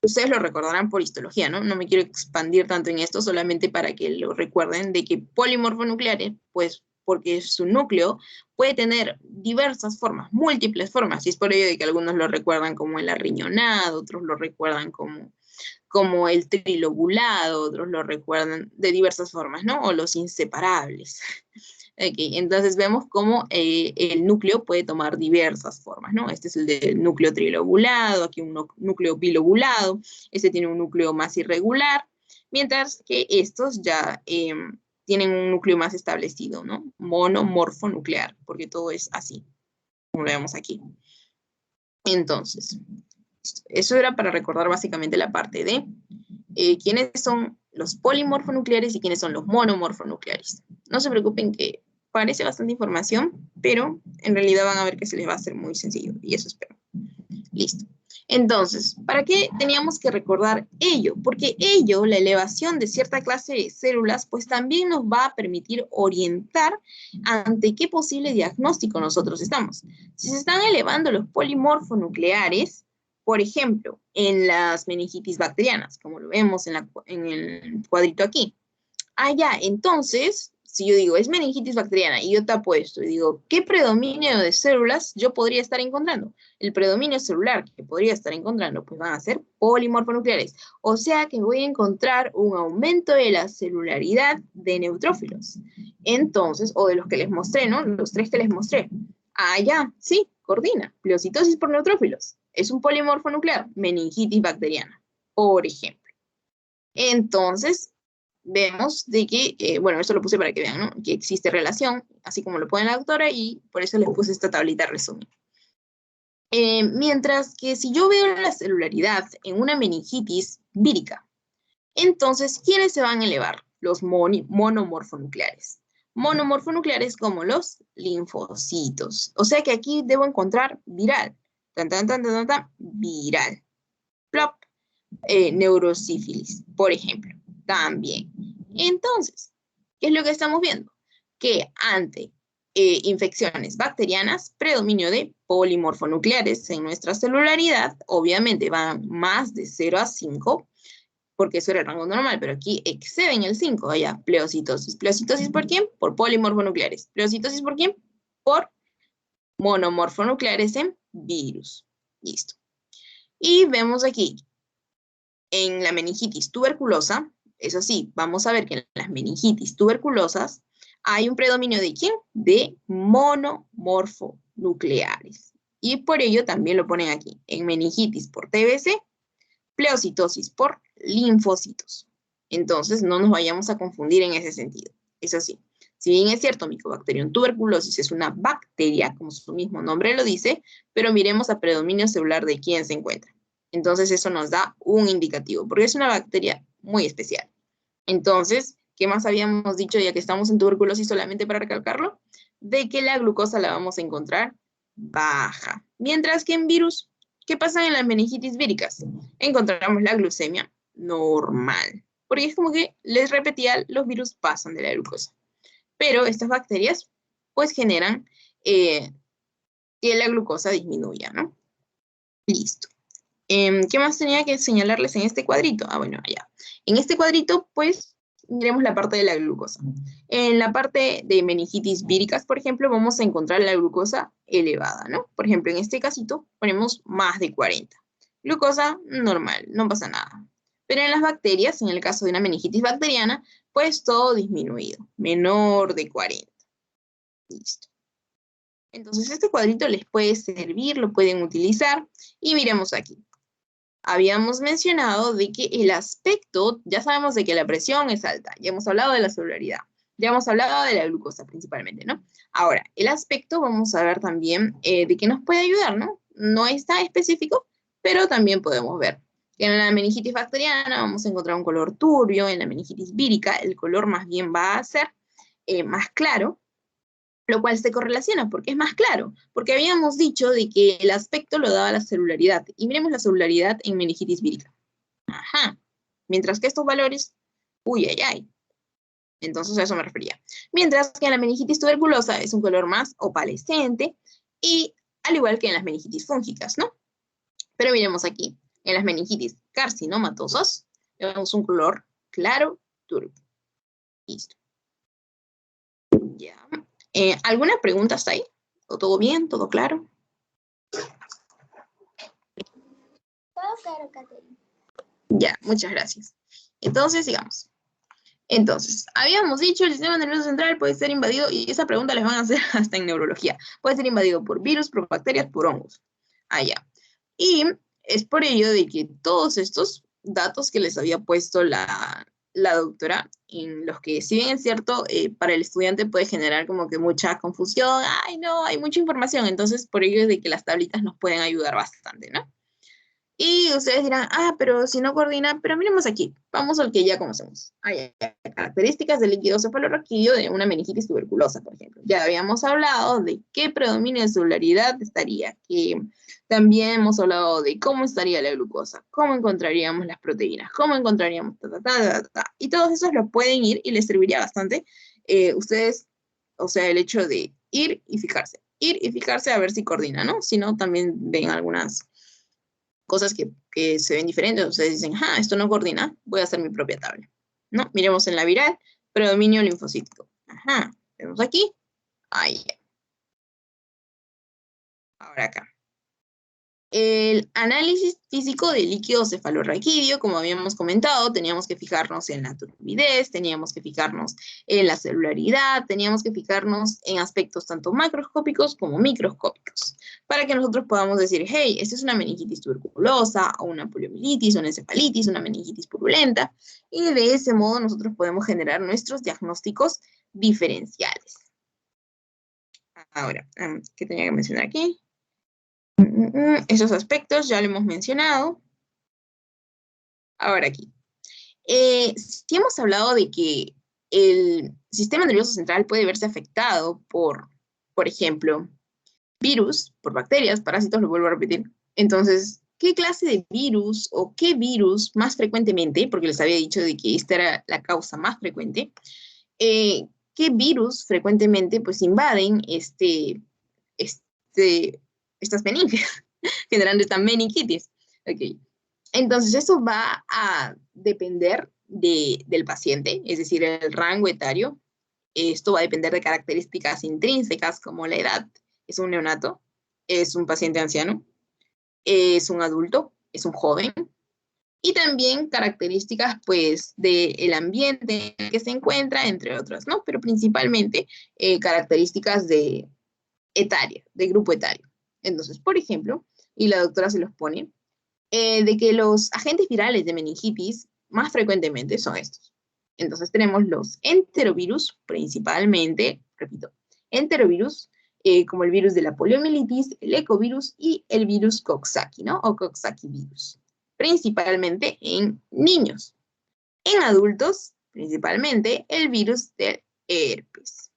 ustedes lo recordarán por histología, ¿no? No me quiero expandir tanto en esto, solamente para que lo recuerden de que polimorfonucleares, pues porque su núcleo puede tener diversas formas, múltiples formas, y es por ello de que algunos lo recuerdan como el arriñonado, otros lo recuerdan como el trilobulado, otros lo recuerdan de diversas formas, ¿no? O los inseparables. Okay, entonces vemos cómo el núcleo puede tomar diversas formas, ¿no? Este es el del núcleo trilobulado, aquí un núcleo bilobulado, este tiene un núcleo más irregular, mientras que estos ya tienen un núcleo más establecido, ¿no? Monomorfonuclear, porque todo es así, como lo vemos aquí. Entonces, eso era para recordar básicamente la parte de quiénes son los polimorfonucleares y quiénes son los monomorfonucleares. No se preocupen que parece bastante información, pero en realidad van a ver que se les va a hacer muy sencillo, y eso espero. Listo. Entonces, ¿para qué teníamos que recordar ello? Porque ello, la elevación de cierta clase de células, pues también nos va a permitir orientar ante qué posible diagnóstico nosotros estamos. Si se están elevando los polimorfonucleares, por ejemplo, en las meningitis bacterianas, como lo vemos en el cuadrito aquí. Entonces, si yo digo, es meningitis bacteriana, y yo tapo esto y digo, ¿qué predominio de células yo podría estar encontrando? El predominio celular que podría estar encontrando, pues van a ser polimorfonucleares. O sea que voy a encontrar un aumento de la celularidad de neutrófilos. Entonces, o de los que les mostré, ¿no? Los 3 que les mostré. Sí, coordina. Pleocitosis por neutrófilos. Es un polimorfo nuclear, meningitis bacteriana, por ejemplo. Entonces, vemos de que, bueno, esto lo puse para que vean, ¿no? Que existe relación, así como lo pone la doctora, y por eso les puse esta tablita resumen. Mientras que si yo veo la celularidad en una meningitis vírica, entonces, ¿quiénes se van a elevar? Los monomorfonucleares. Monomorfonucleares como los linfocitos. O sea que aquí debo encontrar viral. Viral. Plop. Neurosífilis, por ejemplo. También. Entonces, ¿qué es lo que estamos viendo? Que ante infecciones bacterianas, predominio de polimorfonucleares en nuestra celularidad, obviamente van más de 0 a 5, porque eso era el rango normal, pero aquí exceden el 5, allá, pleocitosis. ¿Pleocitosis por quién? Por polimorfonucleares. ¿Pleocitosis por quién? Por monomorfonucleares en virus. Listo. Y vemos aquí, en la meningitis tuberculosa, Eso sí, vamos a ver que en las meningitis tuberculosas hay un predominio ¿de quién? De monomorfonucleares. Y por ello también lo ponen aquí, en meningitis por TBC, pleocitosis por linfocitos. Entonces, no nos vayamos a confundir en ese sentido. Eso sí, si bien es cierto, Mycobacterium tuberculosis es una bacteria, como su mismo nombre lo dice, pero miremos a predominio celular de quién se encuentra. Entonces, eso nos da un indicativo, porque es una bacteria muy especial. Entonces, ¿qué más habíamos dicho ya que estamos en tuberculosis solamente para recalcarlo? De que la glucosa la vamos a encontrar baja. Mientras que en virus, ¿qué pasa en las meningitis víricas? Encontramos la glucemia normal. Porque es como que, les repetía, los virus pasan de la glucosa. Pero estas bacterias, pues generan que la glucosa disminuya, ¿no? Listo. ¿Qué más tenía que señalarles en este cuadrito? Ah, bueno, allá. En este cuadrito, pues, miremos la parte de la glucosa. En la parte de meningitis víricas, por ejemplo, vamos a encontrar la glucosa elevada, ¿no? Por ejemplo, en este casito ponemos más de 40. Glucosa normal, no pasa nada. Pero en las bacterias, en el caso de una meningitis bacteriana, pues todo disminuido, menor de 40. Listo. Entonces, este cuadrito les puede servir, lo pueden utilizar. Y miremos aquí. Habíamos mencionado de que el aspecto, ya sabemos de que la presión es alta, ya hemos hablado de la celularidad, ya hemos hablado de la glucosa principalmente, ¿no? Ahora, el aspecto vamos a ver también de qué nos puede ayudar, ¿no? No está específico, pero también podemos ver que en la meningitis bacteriana vamos a encontrar un color turbio, en la meningitis vírica el color más bien va a ser más claro, lo cual se correlaciona porque es más claro, porque habíamos dicho de que el aspecto lo daba la celularidad, y miremos la celularidad en meningitis vírica. Ajá, mientras que estos valores, uy, ay, ay, entonces a eso me refería. Mientras que en la meningitis tuberculosa es un color más opalescente, y al igual que en las meningitis fúngicas, ¿no? Pero miremos aquí, en las meningitis carcinomatosas, vemos un color claro, turbio. Listo. Ya. ¿Alguna pregunta hasta ahí? ¿O todo bien? ¿Todo claro? Todo claro, Caterina. Ya, muchas gracias. Entonces, sigamos. Entonces, habíamos dicho, el sistema nervioso central puede ser invadido, y esa pregunta les van a hacer hasta en neurología, puede ser invadido por virus, por bacterias, por hongos. Ya. Y es por ello de que todos estos datos que les había puesto la doctora, en los que si bien es cierto, para el estudiante puede generar como que mucha confusión, ay no, hay mucha información, entonces por ello es de que las tablitas nos pueden ayudar bastante, ¿no? Y ustedes dirán, ah, pero si no coordina, pero miremos aquí, vamos al que ya conocemos. Características del líquido cefalorraquídeo de una meningitis tuberculosa, por ejemplo. Ya habíamos hablado de qué predominio de celularidad estaría, que también hemos hablado de cómo estaría la glucosa, cómo encontraríamos las proteínas, cómo encontraríamos y todos esos lo pueden ir y les serviría bastante. Ustedes, o sea, el hecho de ir y fijarse a ver si coordina, ¿no? Si no, también ven algunas cosas que se ven diferentes, ustedes dicen, ah, esto no coordina, voy a hacer mi propia tabla. ¿No? Miremos en la viral, predominio linfocítico. Ajá, vemos aquí, ahí. Ahora acá. El análisis físico del líquido cefalorraquídeo, como habíamos comentado, teníamos que fijarnos en la turbidez, teníamos que fijarnos en la celularidad, teníamos que fijarnos en aspectos tanto macroscópicos como microscópicos, para que nosotros podamos decir, hey, esta es una meningitis tuberculosa, o una poliomielitis, una encefalitis, una meningitis purulenta, y de ese modo nosotros podemos generar nuestros diagnósticos diferenciales. Ahora, ¿qué tenía que mencionar aquí? Esos aspectos ya lo hemos mencionado. Ahora aquí. Si hemos hablado de que el sistema nervioso central puede verse afectado por ejemplo, virus, por bacterias, parásitos, lo vuelvo a repetir. Entonces, ¿qué clase de virus o qué virus más frecuentemente, porque les había dicho de que esta era la causa más frecuente, qué virus frecuentemente pues invaden estas meninges, generando esta meningitis? Ok. Entonces, eso va a depender del paciente, es decir, el rango etario. Esto va a depender de características intrínsecas como la edad. ¿Es un neonato? ¿Es un paciente anciano? ¿Es un adulto? ¿Es un joven? Y también características, pues, del ambiente en el que se encuentra, entre otras, ¿no? Pero principalmente características de grupo etario. Entonces, por ejemplo, y la doctora se los pone, de que los agentes virales de meningitis más frecuentemente son estos. Entonces tenemos los enterovirus, principalmente, repito, enterovirus, como el virus de la poliomielitis, el ecovirus y el virus Coxsackie, ¿no? O Coxsackie virus, principalmente en niños. En adultos, principalmente, el virus del herpes.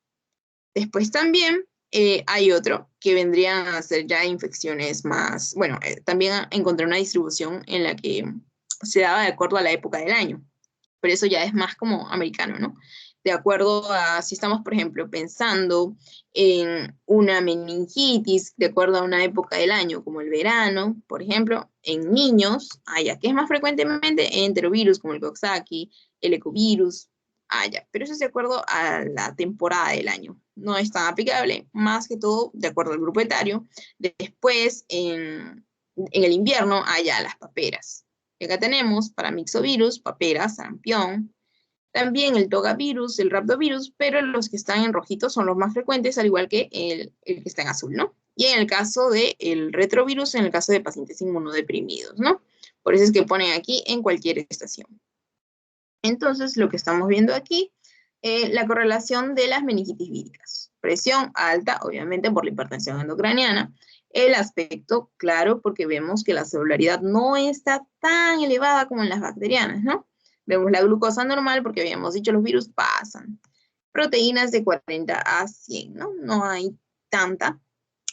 Después también hay otro que vendrían a ser ya infecciones más, bueno, también encontré una distribución en la que se daba de acuerdo a la época del año, pero eso ya es más como americano, ¿no? De acuerdo a si estamos, por ejemplo, pensando en una meningitis, de acuerdo a una época del año, como el verano, por ejemplo, en niños, ya que es más frecuentemente enterovirus, como el Coxsackie, el ecovirus, ya, pero eso es de acuerdo a la temporada del año. No es tan aplicable, más que todo de acuerdo al grupo etario. Después, en el invierno, ya las paperas. Y acá tenemos paramyxovirus, papera, sarampión, también el togavirus, el rhabdovirus, pero los que están en rojito son los más frecuentes, al igual que el que está en azul, ¿no? Y en el caso del retrovirus, en el caso de pacientes inmunodeprimidos, ¿no? Por eso es que ponen aquí en cualquier estación. Entonces, lo que estamos viendo aquí, la correlación de las meningitis víricas. Presión alta, obviamente por la hipertensión endocraniana. El aspecto, claro, porque vemos que la celularidad no está tan elevada como en las bacterianas, ¿no? Vemos la glucosa normal porque habíamos dicho los virus pasan. Proteínas de 40 a 100, ¿no? No hay tanta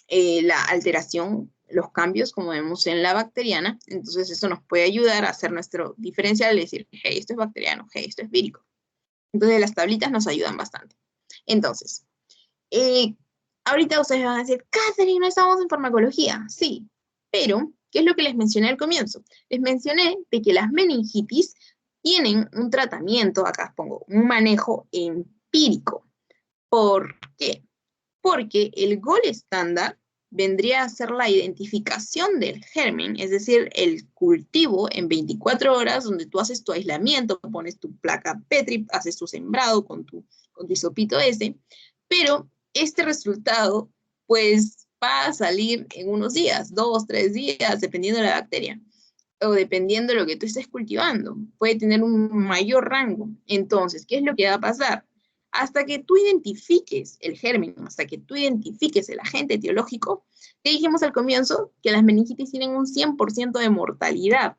la alteración, los cambios como vemos en la bacteriana. Entonces eso nos puede ayudar a hacer nuestro diferencial y decir, hey, esto es bacteriano, hey, esto es vírico. Entonces las tablitas nos ayudan bastante. Entonces, ahorita ustedes van a decir, Catherine, no estamos en farmacología. Sí, pero, ¿qué es lo que les mencioné al comienzo? Les mencioné de que las meningitis tienen un tratamiento, acá pongo, un manejo empírico. ¿Por qué? Porque el gol estándar vendría a ser la identificación del germen, es decir, el cultivo en 24 horas, donde tú haces tu aislamiento, pones tu placa Petri, haces tu sembrado con tu hisopito ese, pero este resultado, pues, va a salir en unos días, 2, 3 días, dependiendo de la bacteria, o dependiendo de lo que tú estés cultivando. Puede tener un mayor rango. Entonces, ¿qué es lo que va a pasar? Hasta que tú identifiques el germen, hasta que tú identifiques el agente etiológico, que dijimos al comienzo que las meningitis tienen un 100% de mortalidad,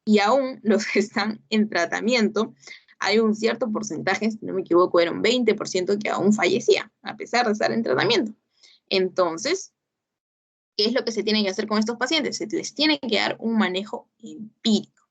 y aún los que están en tratamiento, hay un cierto porcentaje, si no me equivoco, era un 20% que aún fallecía, a pesar de estar en tratamiento. Entonces, ¿qué es lo que se tiene que hacer con estos pacientes? Se les tiene que dar un manejo empírico.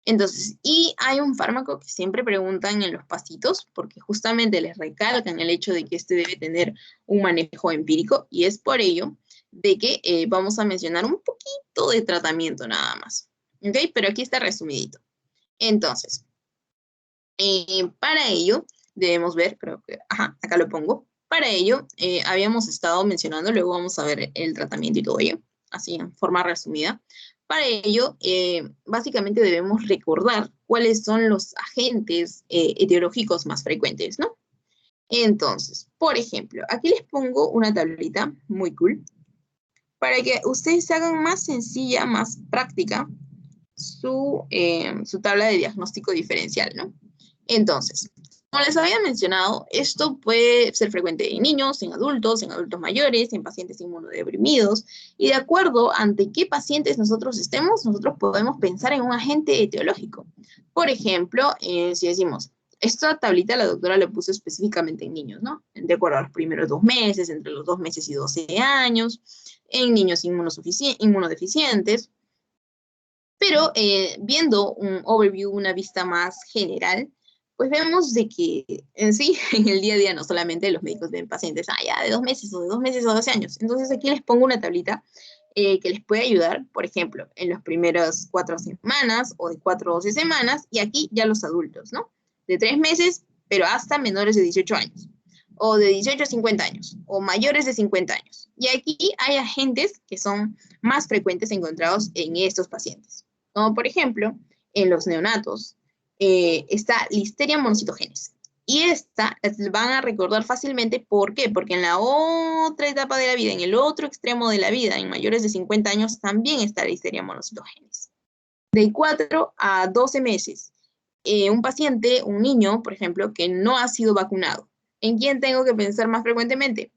Entonces, y hay un fármaco que siempre preguntan en los pasitos, porque justamente les recalcan el hecho de que este debe tener un manejo empírico, y es por ello de que vamos a mencionar un poquito de tratamiento nada más. ¿Ok? Pero aquí está resumidito. Entonces, para ello debemos ver, creo que, acá lo pongo. Para ello, habíamos estado mencionando, luego vamos a ver el tratamiento y todo ello, así en forma resumida. Para ello, básicamente debemos recordar cuáles son los agentes etiológicos más frecuentes, ¿no? Entonces, por ejemplo, aquí les pongo una tablita muy cool para que ustedes hagan más sencilla, más práctica su tabla de diagnóstico diferencial, ¿no? Entonces, como les había mencionado, esto puede ser frecuente en niños, en adultos mayores, en pacientes inmunodeprimidos, y de acuerdo ante qué pacientes nosotros estemos, nosotros podemos pensar en un agente etiológico. Por ejemplo, si decimos, esta tablita la doctora le puso específicamente en niños, ¿no? De acuerdo a los primeros 2 meses, entre los 2 meses y 12 años, en niños inmunodeficientes, pero viendo un overview, una vista más general, pues vemos de que en sí, en el día a día, no solamente los médicos ven pacientes, ya de 2 meses, o de 2 meses o 12 años. Entonces aquí les pongo una tablita que les puede ayudar, por ejemplo, en las primeras 4 semanas, o de 4 a 12 semanas, y aquí ya los adultos, ¿no? De 3 meses, pero hasta menores de 18 años, o de 18 a 50 años, o mayores de 50 años. Y aquí hay agentes que son más frecuentes encontrados en estos pacientes. Como por ejemplo, en los neonatos, está Listeria monocytogenes. Y esta van a recordar fácilmente, ¿por qué? Porque en la otra etapa de la vida, en el otro extremo de la vida, en mayores de 50 años, también está Listeria monocytogenes. De 4 a 12 meses, un paciente, un niño, por ejemplo, que no ha sido vacunado. ¿En quién tengo que pensar más frecuentemente?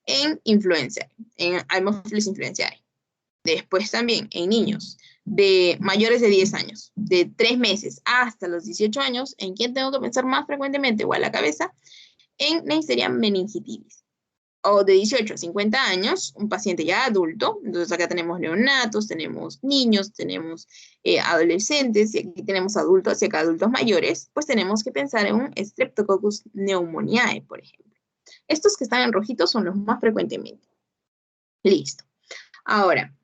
En influenza, en Haemophilus influenzae. Después también en niños de mayores de 10 años, de 3 meses hasta los 18 años, ¿en quién tengo que pensar más frecuentemente o a la cabeza? En Neisseria meningitidis. O de 18 a 50 años, un paciente ya adulto, entonces acá tenemos neonatos, tenemos niños, tenemos adolescentes, y aquí tenemos adultos y acá adultos mayores, pues tenemos que pensar en un Streptococcus pneumoniae, por ejemplo. Estos que están en rojito son los más frecuentemente. Listo. Ahora,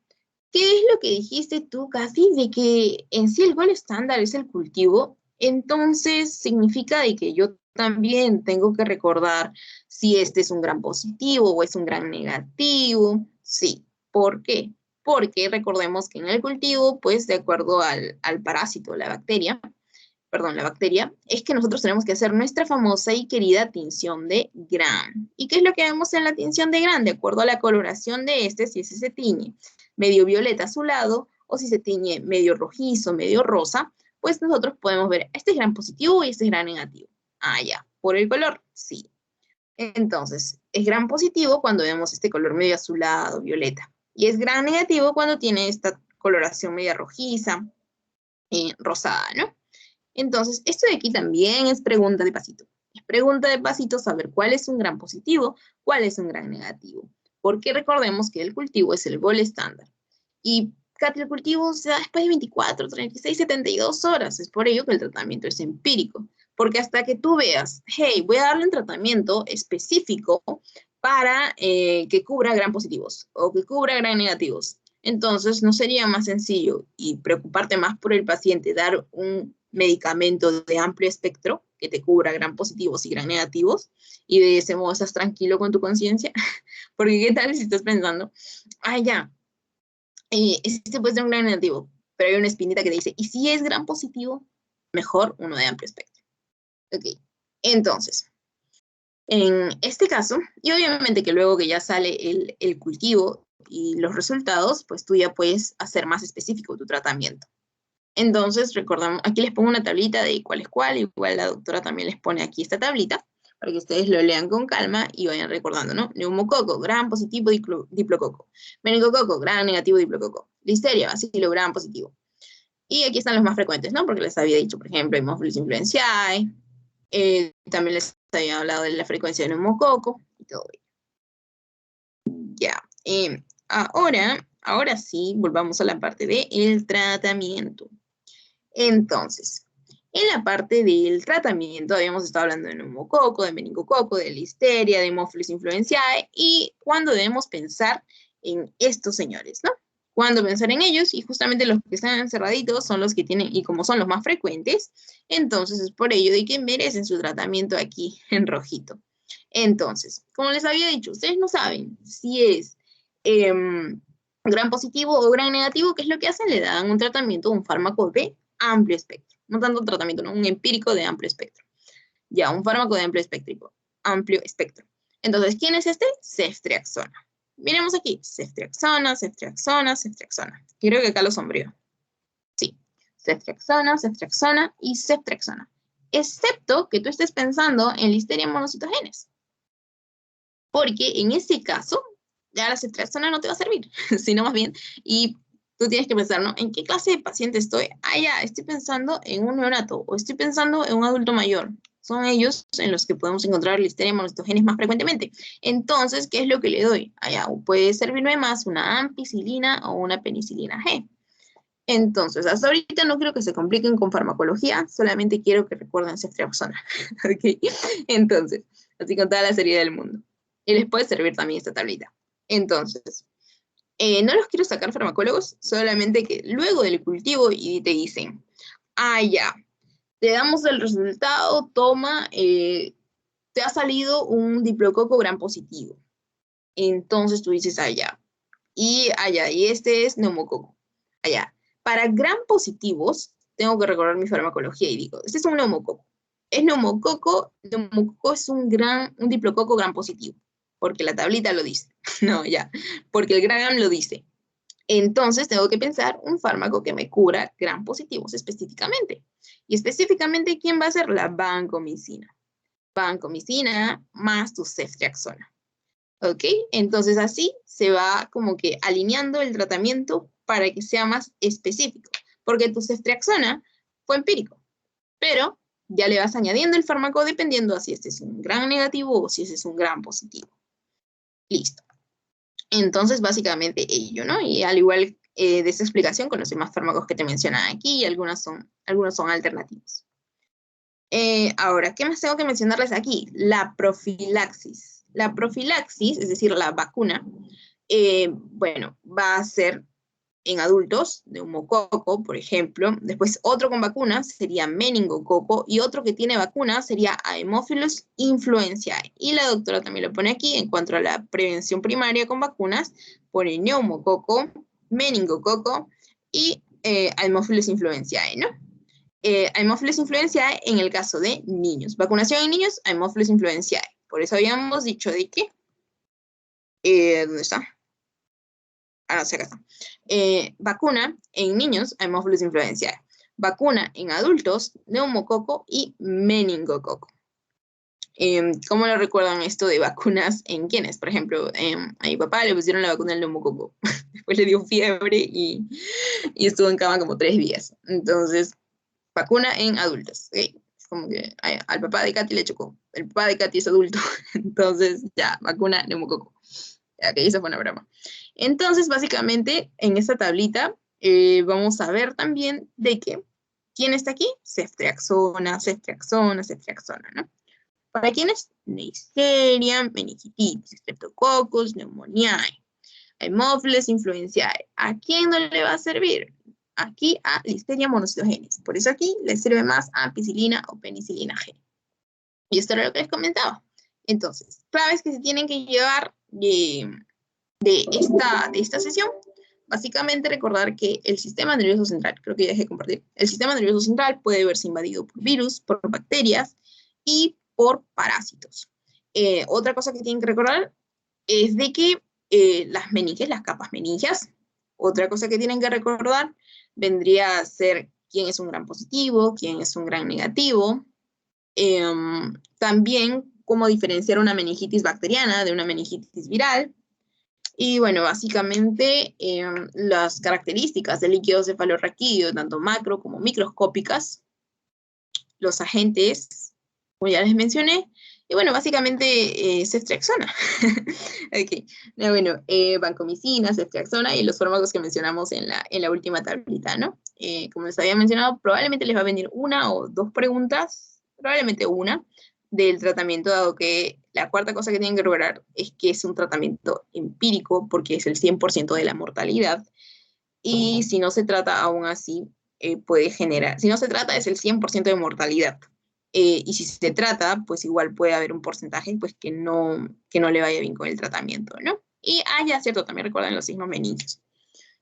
¿qué es lo que dijiste tú, Casi, de que en sí el gol estándar es el cultivo? Entonces, significa de que yo también tengo que recordar si este es un gran positivo o es un gran negativo. Sí. ¿Por qué? Porque recordemos que en el cultivo, pues de acuerdo al parásito, la bacteria, es que nosotros tenemos que hacer nuestra famosa y querida tinción de Gram. ¿Y qué es lo que vemos en la tinción de Gram? De acuerdo a la coloración de este, si ese se tiñe medio violeta azulado, o si se tiñe medio rojizo, medio rosa, pues nosotros podemos ver, este es Gram positivo y este es Gram negativo. Ah, ya, por el color, sí. Entonces, es Gram positivo cuando vemos este color medio azulado, violeta. Y es Gram negativo cuando tiene esta coloración media rojiza, rosada, ¿no? Entonces, esto de aquí también es pregunta de pasito. Es pregunta de pasito saber cuál es un Gram positivo, cuál es un Gram negativo. Porque recordemos que el cultivo es el gol estándar. Y Katy, el cultivo se da después de 24, 36, 72 horas. Es por ello que el tratamiento es empírico. Porque hasta que tú veas, hey, voy a darle un tratamiento específico para que cubra Gram positivos o que cubra Gram negativos. Entonces, ¿no sería más sencillo y preocuparte más por el paciente, dar un medicamento de amplio espectro que te cubra Gram positivos y Gram negativos, y de ese modo estás tranquilo con tu conciencia? Porque ¿qué tal si estás pensando, ya, este puede ser un Gram negativo, pero hay una espinita que te dice, ¿y si es Gram positivo? Mejor uno de amplio espectro. Ok, entonces, en este caso, y obviamente que luego que ya sale el cultivo y los resultados, pues tú ya puedes hacer más específico tu tratamiento. Entonces, recordamos, aquí les pongo una tablita de cuál es cuál, igual la doctora también les pone aquí esta tablita, para que ustedes lo lean con calma y vayan recordando, ¿no? Neumococo, Gram positivo, diplococo. Meningococo, Gram negativo, diplococo. Listeria, bacilo, Gram positivo. Y aquí están los más frecuentes, ¿no? Porque les había dicho, por ejemplo, Haemophilus influenzae, también les había hablado de la frecuencia de neumococo y todo ello. Ya, ahora sí, volvamos a la parte del tratamiento. Entonces, en la parte del tratamiento habíamos estado hablando de neumococo, de meningococo, de listeria, de Haemophilus influenzae, y cuándo debemos pensar en estos señores, ¿no? Cuándo pensar en ellos, y justamente los que están encerraditos son los que tienen, y como son los más frecuentes, entonces es por ello de que merecen su tratamiento aquí en rojito. Entonces, como les había dicho, ustedes no saben si es Gram positivo o Gram negativo. ¿Qué es lo que hacen? Le dan un tratamiento, un fármaco de amplio espectro. No tanto tratamiento, no, un empírico de amplio espectro. Ya, un fármaco de amplio espectro. Entonces, ¿quién es este? Ceftriaxona. Miremos aquí, ceftriaxona, ceftriaxona, ceftriaxona. Creo que acá lo sombrío. Sí, ceftriaxona, ceftriaxona y ceftriaxona. Excepto que tú estés pensando en Listeria monocytogenes. Porque en ese caso, ya la ceftriaxona no te va a servir, sino más bien, y tú tienes que pensar, ¿no? ¿En qué clase de paciente estoy? Ya, estoy pensando en un neonato, o estoy pensando en un adulto mayor. Son ellos en los que podemos encontrar Listeria monocytogenes más frecuentemente. Entonces, ¿qué es lo que le doy? Ya, puede servirme más una ampicilina o una penicilina G. Entonces, hasta ahorita no quiero que se compliquen con farmacología, solamente quiero que recuerden ceftriaxona. ¿Ok? Entonces, así con toda la seriedad del mundo. Y les puede servir también esta tablita. Entonces, no los quiero sacar farmacólogos, solamente que luego del cultivo y te dicen, ya, te damos el resultado, toma, te ha salido un diplococo Gram positivo. Entonces tú dices, ya, y este es neumococo. Para Gram positivos, tengo que recordar mi farmacología y digo, este es un neumococo. Es neumococo es un diplococo gram positivo, porque la tablita lo dice. No, ya, porque el gram lo dice. Entonces tengo que pensar un fármaco que me cura gram positivos específicamente. Y específicamente, ¿quién va a ser? La vancomicina. Vancomicina más tu ceftriaxona. ¿Ok? Entonces así se va como que alineando el tratamiento para que sea más específico. Porque tu ceftriaxona fue empírico, pero ya le vas añadiendo el fármaco dependiendo a si este es un gram negativo o si ese es un gram positivo. Listo. Entonces, básicamente ello, ¿no? Y al igual de esta explicación, con los demás fármacos que te mencionan aquí, y algunos son alternativos. Ahora, ¿qué más tengo que mencionarles aquí? La profilaxis. La profilaxis, es decir, la vacuna, bueno, va a ser en adultos, neumococo, por ejemplo. Después otro con vacunas sería meningococo y otro que tiene vacuna sería Haemophilus influenzae. Y la doctora también lo pone aquí en cuanto a la prevención primaria con vacunas, pone neumococo, meningococo y Haemophilus influenzae, ¿no? Haemophilus influenzae en el caso de niños. Vacunación en niños, Haemophilus influenzae. Por eso habíamos dicho de que, ¿dónde está? Ah, no sé, acá está. Vacuna en niños, Haemophilus influenzae. Vacuna en adultos, neumococo y meningococo. ¿Cómo lo recuerdan esto de vacunas en quiénes? Por ejemplo, a mi papá le pusieron la vacuna del neumococo. Después le dio fiebre y estuvo en cama como 3 días. Entonces, vacuna en adultos. ¿Okay? Es como que al papá de Katy le chocó. El papá de Katy es adulto. Entonces, ya, vacuna neumococo. Ya, que esa fue una broma. Entonces, básicamente, en esta tablita vamos a ver también de que, ¿quién está aquí? Ceftriaxona, ceftriaxona, ceftriaxona, ¿no? ¿Para quiénes? Neisseria, meningitis, streptococcus, pneumoniae, Haemophilus influenzae. ¿A quién no le va a servir? Aquí a Listeria monocytogenes. Por eso aquí le sirve más a ampicilina o penicilina G. Y esto era lo que les comentaba. Entonces, claves que se tienen que llevar de esta sesión. Básicamente recordar que el sistema nervioso central, creo que ya dejé de compartir, el sistema nervioso central puede verse invadido por virus, por bacterias y por parásitos. Otra cosa que tienen que recordar es de que las meninges, las capas meningias, otra cosa que tienen que recordar vendría a ser quién es un gran positivo, quién es un gran negativo. También cómo diferenciar una meningitis bacteriana de una meningitis viral. Y bueno, básicamente las características del líquido cefalorraquídeo, tanto macro como microscópicas, los agentes, como ya les mencioné, y bueno, básicamente ceftriaxona. Ok, bueno, vancomicina, ceftriaxona y los fármacos que mencionamos en la última tablita, ¿no? Como les había mencionado, probablemente les va a venir una o dos preguntas, probablemente una, del tratamiento, dado que la cuarta cosa que tienen que lograr es que es un tratamiento empírico, porque es el 100% de la mortalidad, y si no se trata aún así, puede generar, si no se trata es el 100% de mortalidad, y si se trata, pues igual puede haber un porcentaje pues que no le vaya bien con el tratamiento, ¿no? Y, ya, cierto, también recuerden los signos meningios.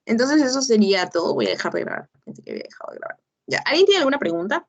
Entonces eso sería todo, voy a dejar de grabar, pensé que había dejado de grabar. Ya, ¿alguien tiene alguna pregunta?